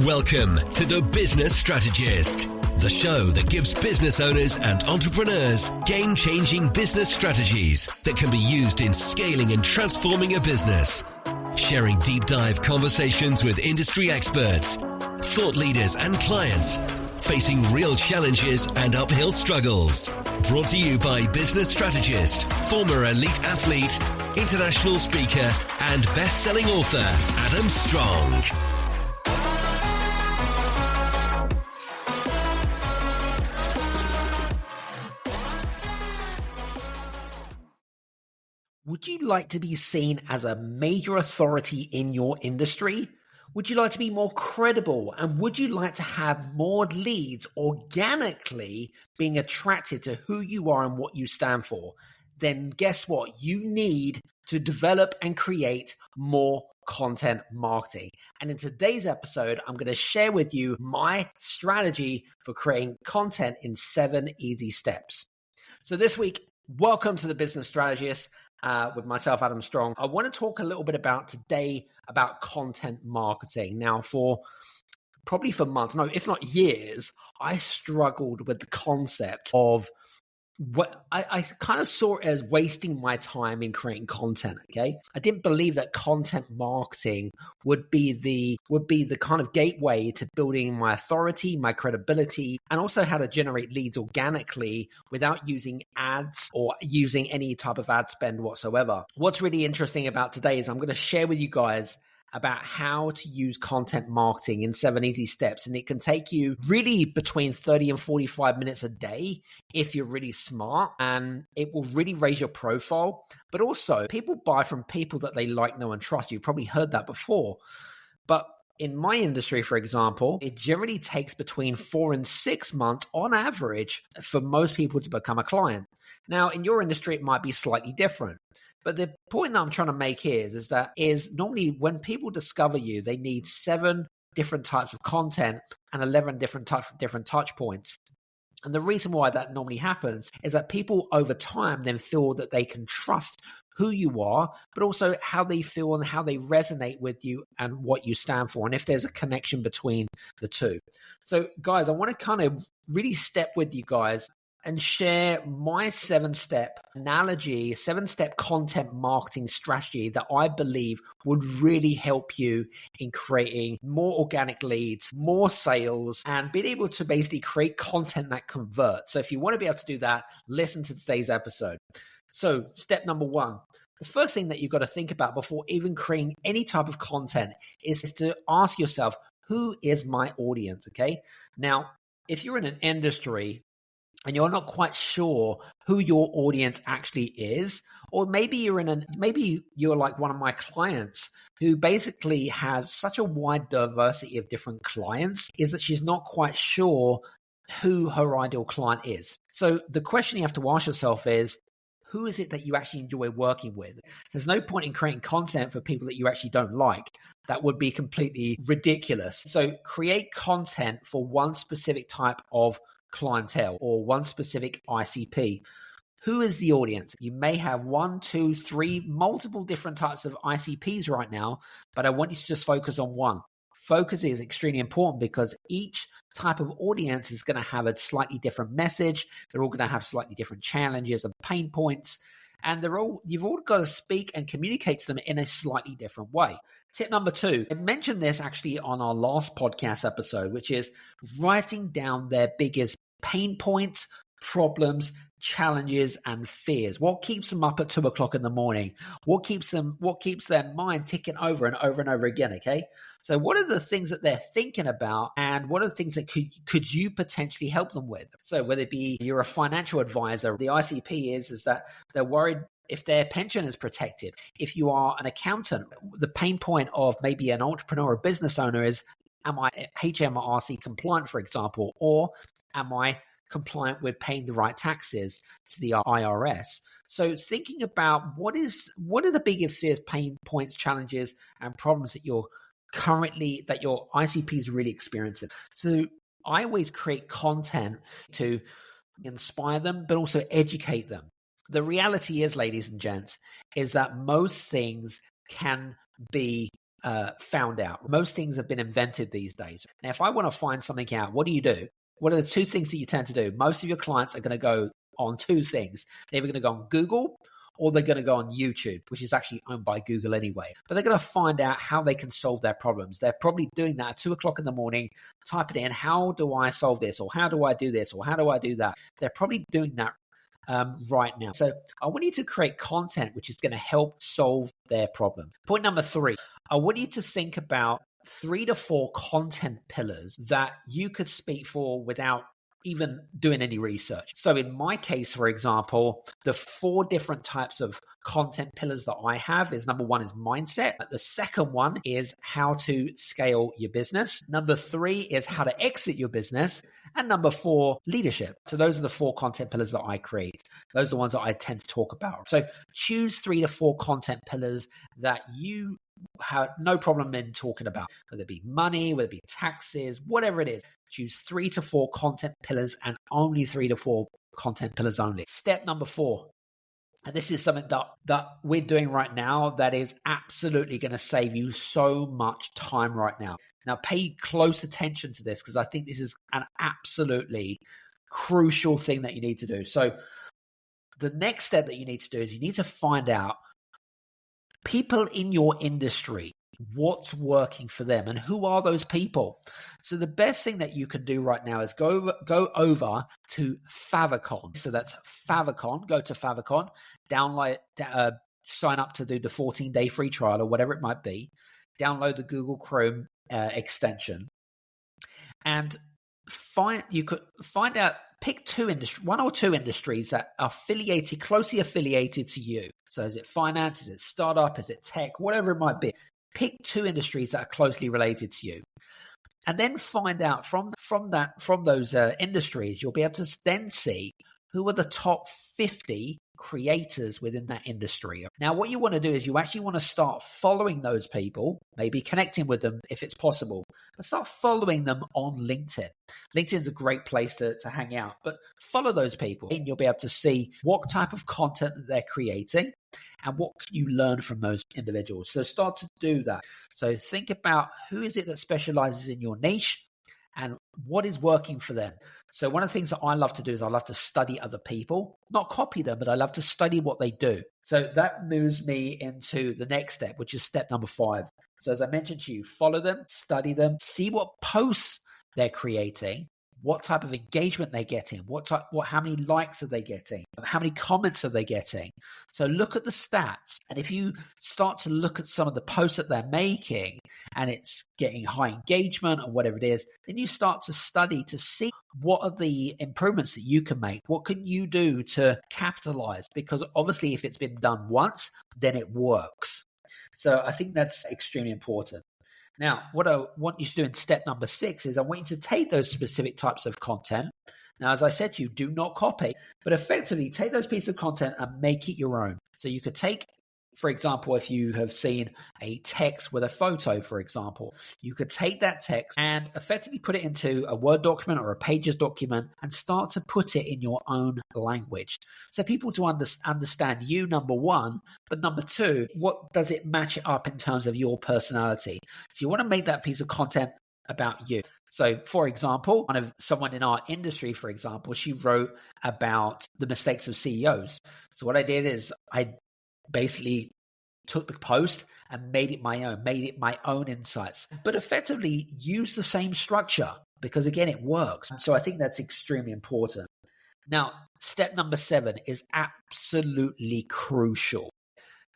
Welcome to The Business Strategist, the show that gives business owners and entrepreneurs game-changing business strategies that can be used in scaling and transforming a business. Sharing deep dive conversations with industry experts, thought leaders and clients, facing real challenges and uphill struggles. Brought to you by business strategist, former elite athlete, international speaker, and best-selling author, Adam Strong. Would you like to be seen as a major authority in your industry? Would you like to be more credible? And would you like to have more leads organically being attracted to who you are and what you stand for? Then guess what? You need to develop and create more content marketing. And in today's episode, I'm going to share with you my strategy for creating content in 7 easy steps. So this week, welcome to The Business Strategist. With myself, Adam Strong. I want to talk a little bit about content marketing. Now, for months, no, if not years, I struggled with the concept of what I kind of saw it as wasting my time in creating content. Okay, I didn't believe that content marketing would be the kind of gateway to building my authority, my credibility, and also how to generate leads organically without using ads or using any type of ad spend whatsoever. What's really interesting about today is I'm going to share with you guys about how to use content marketing in 7 easy steps. And it can take you really between 30 and 45 minutes a day if you're really smart, and it will really raise your profile. But also, people buy from people that they like, know, and trust. You've probably heard that before. But in my industry, for example, it generally takes between 4 and 6 months on average for most people to become a client. Now, in your industry, it might be slightly different. But the point that I'm trying to make here is that normally when people discover you, they need 7 different types of content and 11 different touch points. And the reason why that normally happens is that people over time then feel that they can trust who you are, but also how they feel and how they resonate with you and what you stand for, and if there's a connection between the two. So guys, I want to kind of really step with you guys and share my 7-step content marketing strategy that I believe would really help you in creating more organic leads, more sales, and being able to basically create content that converts. So if you want to be able to do that, listen to today's episode. So step number 1, the first thing that you've got to think about before even creating any type of content is to ask yourself, who is my audience? Okay. Now, if you're in an industry and you're not quite sure who your audience actually is, or maybe you're like one of my clients who basically has such a wide diversity of different clients, is that she's not quite sure who her ideal client is. So the question you have to ask yourself is, who is it that you actually enjoy working with? So there's no point in creating content for people that you actually don't like. That would be completely ridiculous. So create content for one specific type of clientele or one specific ICP. Who is the audience? You may have 1, 2, 3, multiple different types of ICPs right now, but I want you to just focus on one. Focus is extremely important because each type of audience is going to have a slightly different message. They're all going to have slightly different challenges and pain points. And you've all got to speak and communicate to them in a slightly different way. Tip number 2, I mentioned this actually on our last podcast episode, which is writing down their biggest pain points, problems, challenges, and fears. What keeps them up at 2 o'clock in the morning? What keeps their mind ticking over and over and over again? Okay. So what are the things that they're thinking about, and what are the things that could you potentially help them with? So whether it be you're a financial advisor, the ICP is that they're worried if their pension is protected. If you are an accountant, the pain point of maybe an entrepreneur or business owner is, am I HMRC compliant, for example, or am I compliant with paying the right taxes to the IRS? So thinking about what are the biggest fears, pain points, challenges, and problems that your ICP is really experiencing. So I always create content to inspire them, but also educate them. The reality is, ladies and gents, is that most things can be found out. Most things have been invented these days. Now, if I want to find something out, what do? What are the two things that you tend to do? Most of your clients are going to go on two things. They're either going to go on Google or they're going to go on YouTube, which is actually owned by Google anyway. But they're going to find out how they can solve their problems. They're probably doing that at 2:00 in the morning, type it in, how do I solve this? Or how do I do this? Or how do I do that? They're probably doing that right now. So I want you to create content which is going to help solve their problem. Point number 3, I want you to think about 3 to 4 content pillars that you could speak for without even doing any research. So in my case, for example, the 4 different types of content pillars that I have is, number 1 is mindset. The second one is how to scale your business. Number 3 is how to exit your business. And number 4, leadership. So those are the 4 content pillars that I create. Those are the ones that I tend to talk about. So choose 3 to 4 content pillars that you have no problem in talking about, whether it be money, whether it be taxes, whatever it is. Choose 3 to 4 content pillars and only 3 to 4 content pillars only. Step number 4, and this is something that we're doing right now that is absolutely going to save you so much time right now. Now, pay close attention to this because I think this is an absolutely crucial thing that you need to do. So the next step that you need to do is you need to find out people in your industry, what's working for them and who are those people. So the best thing that you can do right now is go over to Favicon. So that's Favicon. Go to Favicon, download, sign up to do the 14-day free trial or whatever it might be. Download the Google Chrome extension, and pick 1 or 2 industries that are closely affiliated to you. So is it finance? Is it startup? Is it tech? Whatever it might be. Pick 2 industries that are closely related to you. And then find out from those industries, you'll be able to then see who are the top 50 creators within that industry. Now, what you want to do is you actually want to start following those people, maybe connecting with them if it's possible, but start following them on LinkedIn. LinkedIn's a great place to hang out, but follow those people and you'll be able to see what type of content that they're creating and what you learn from those individuals. So start to do that. So think about who is it that specializes in your niche and what is working for them. So one of the things that I love to do is I love to study other people, not copy them, but I love to study what they do. So that moves me into the next step, which is step number 5. So as I mentioned to you, follow them, study them, see what posts they're creating, what type of engagement they're getting, how many likes are they getting, how many comments are they getting. So look at the stats. And if you start to look at some of the posts that they're making and it's getting high engagement or whatever it is, then you start to study to see what are the improvements that you can make. What can you do to capitalize? Because obviously if it's been done once, then it works. So I think that's extremely important. Now, what I want you to do in step number 6 is I want you to take those specific types of content. Now, as I said to you, do not copy, but effectively take those pieces of content and make it your own. So you could take, for example, if you have seen a text with a photo, for example, you could take that text and effectively put it into a Word document or a Pages document and start to put it in your own language. So people to understand you, number 1, but number 2, what does it match it up in terms of your personality? So you want to make that piece of content about you. So, for example, someone in our industry, for example, she wrote about the mistakes of CEOs. So what I did is I basically took the post and made it my own insights, but effectively use the same structure because, again, it works. So I think that's extremely important. Now, step number 7 is absolutely crucial.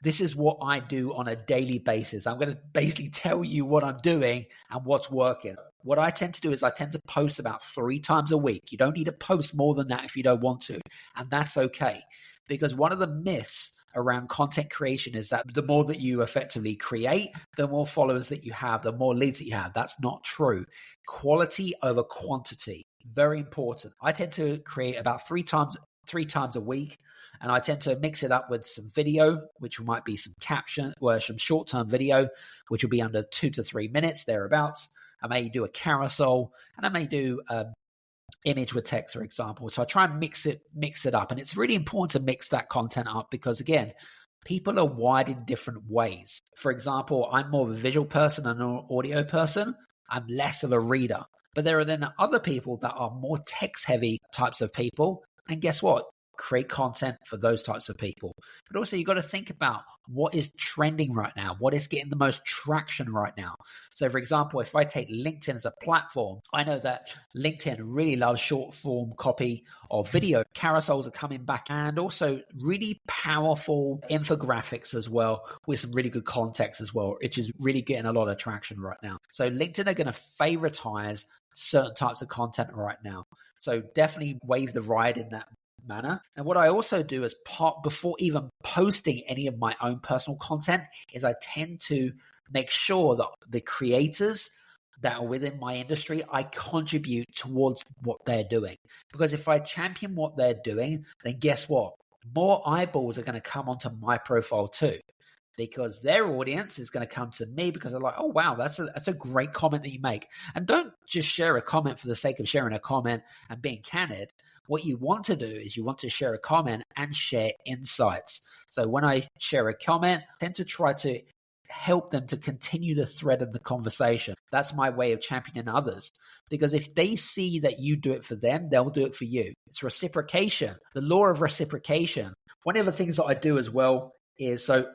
This is what I do on a daily basis. I'm going to basically tell you what I'm doing and what's working. What I tend to do is I tend to post about 3 times a week. You don't need to post more than that if you don't want to, and that's okay. Because one of the myths around content creation is that the more that you effectively create, the more followers that you have, the more leads that you have. That's not true. Quality over quantity, very important. I tend to create about 3 times a week, and I tend to mix it up with some video, which might be some caption or some short-term video, which will be under 2 to 3 minutes, thereabouts. I may do a carousel, and I may do image with text, for example. So I try and mix it up. And it's really important to mix that content up because, again, people are wired in different ways. For example, I'm more of a visual person and an audio person. I'm less of a reader. But there are then other people that are more text-heavy types of people. And guess what? Create content for those types of people. But also you got to think about what is trending right now, what is getting the most traction right now. So for example, if I take LinkedIn as a platform, I know that LinkedIn really loves short form copy of video. Carousels are coming back, and also really powerful infographics as well, with some really good context as well, which is really getting a lot of traction right now. So LinkedIn are going to favoritize certain types of content right now. So definitely wave the ride in that manner. And what I also do as part, before even posting any of my own personal content, is I tend to make sure that the creators that are within my industry, I contribute towards what they're doing. Because if I champion what they're doing, then guess what? More eyeballs are going to come onto my profile too, because their audience is going to come to me because they're like, oh, wow, that's a great comment that you make. And don't just share a comment for the sake of sharing a comment and being candid. What you want to do is you want to share a comment and share insights. So when I share a comment, I tend to try to help them to continue the thread of the conversation. That's my way of championing others. Because if they see that you do it for them, they'll do it for you. It's reciprocation. The law of reciprocation. One of the things that I do as well is I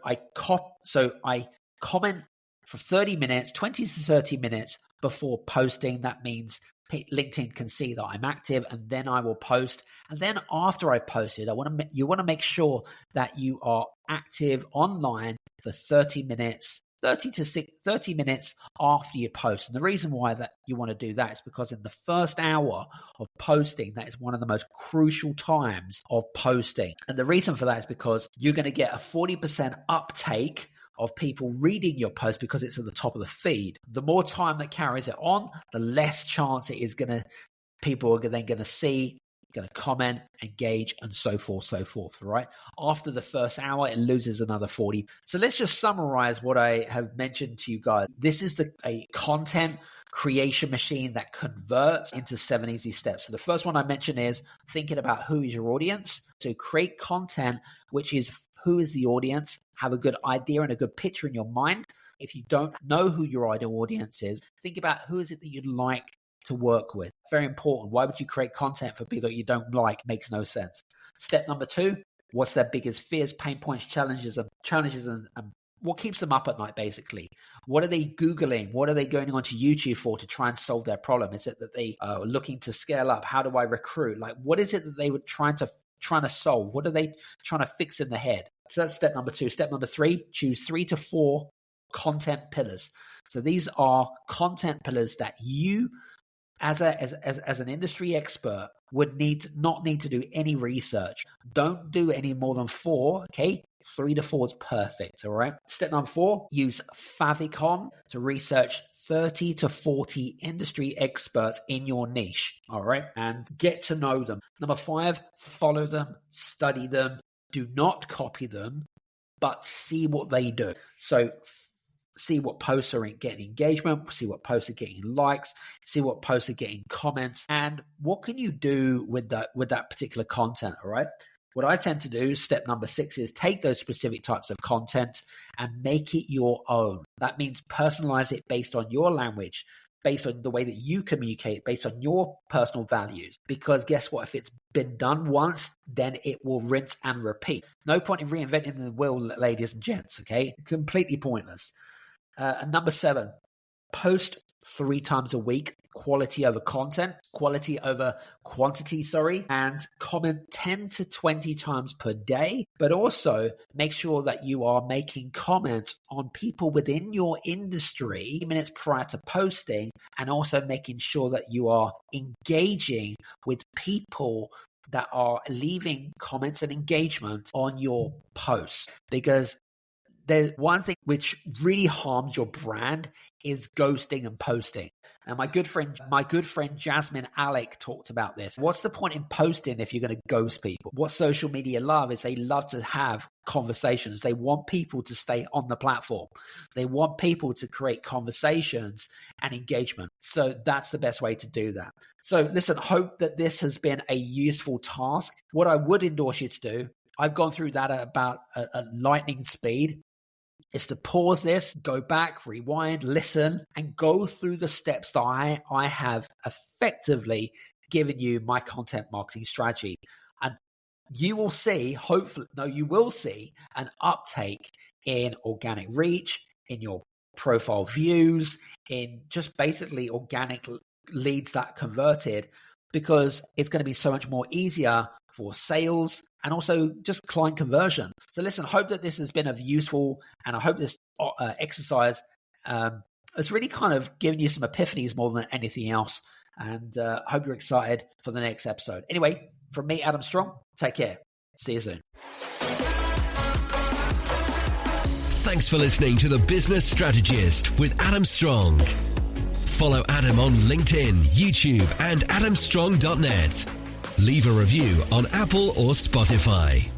comment for 30 minutes, 20 to 30 minutes before posting. That means LinkedIn can see that I'm active, and then I will post. And then after I posted, you want to make sure that you are active online for 30 minutes after you post. And the reason why that you want to do that is because in the first hour of posting, that is one of the most crucial times of posting. And the reason for that is because you're going to get a 40% uptake of people reading your post because it's at the top of the feed. The more time that carries it on, the less chance it is people are then going to see, going to comment, engage, and so forth, right? After the first hour, it loses another 40. So let's just summarize what I have mentioned to you guys. This is a content creation machine that converts into 7 easy steps. So the first one I mentioned is thinking about who is your audience. So create content, which is who is the audience, have a good idea and a good picture in your mind. If you don't know who your ideal audience is, think about who is it that you'd like to work with. Very important. Why would you create content for people that you don't like? Makes no sense. Step number 2, what's their biggest fears, pain points, challenges, and what keeps them up at night, basically? What are they Googling? What are they going onto YouTube for to try and solve their problem? Is it that they are looking to scale up? How do I recruit? Like, what is it that they were trying to solve? What are they trying to fix in the head? So that's step number 2. Step number 3, choose 3 to 4 content pillars. So these are content pillars that you, as an industry expert, would not need to do any research. Don't do any more than 4, okay? 3 to 4 is perfect, all right? Step number 4, use Favicon to research 30 to 40 industry experts in your niche, all right? And get to know them. Number 5, follow them, study them. Do not copy them, but see what they do. So see what posts are getting engagement, see what posts are getting likes, see what posts are getting comments, and what can you do with that particular content, all right? What I tend to do, step number 6, is take those specific types of content and make it your own. That means personalize it based on your language, based on the way that you communicate, based on your personal values. Because guess what? If it's been done once, then it will rinse and repeat. No point in reinventing the wheel, ladies and gents, okay? Completely pointless. And number 7, post 3 times a week, quality over quantity, and comment 10 to 20 times per day. But also make sure that you are making comments on people within your industry minutes prior to posting, and also making sure that you are engaging with people that are leaving comments and engagement on your posts. Because there's one thing which really harms your brand is ghosting and posting. And my good friend Jasmine Alec talked about this. What's the point in posting if you're going to ghost people? What social media love is they love to have conversations. They want people to stay on the platform. They want people to create conversations and engagement. So that's the best way to do that. So listen, hope that this has been a useful task. What I would endorse you to do, I've gone through that at about a lightning speed, is to pause this, go back, rewind, listen, and go through the steps that I have effectively given you my content marketing strategy. And you will see, you will see an uptake in organic reach, in your profile views, in just basically organic leads that converted, because it's going to be so much more easier for sales and also just client conversion. So listen, I hope that this has been of useful, and I hope this exercise has really kind of given you some epiphanies more than anything else. And I hope you're excited for the next episode. Anyway, from me, Adam Strong, take care. See you soon. Thanks for listening to The Business Strategist with Adam Strong. Follow Adam on LinkedIn, YouTube, and adamstrong.net. Leave a review on Apple or Spotify.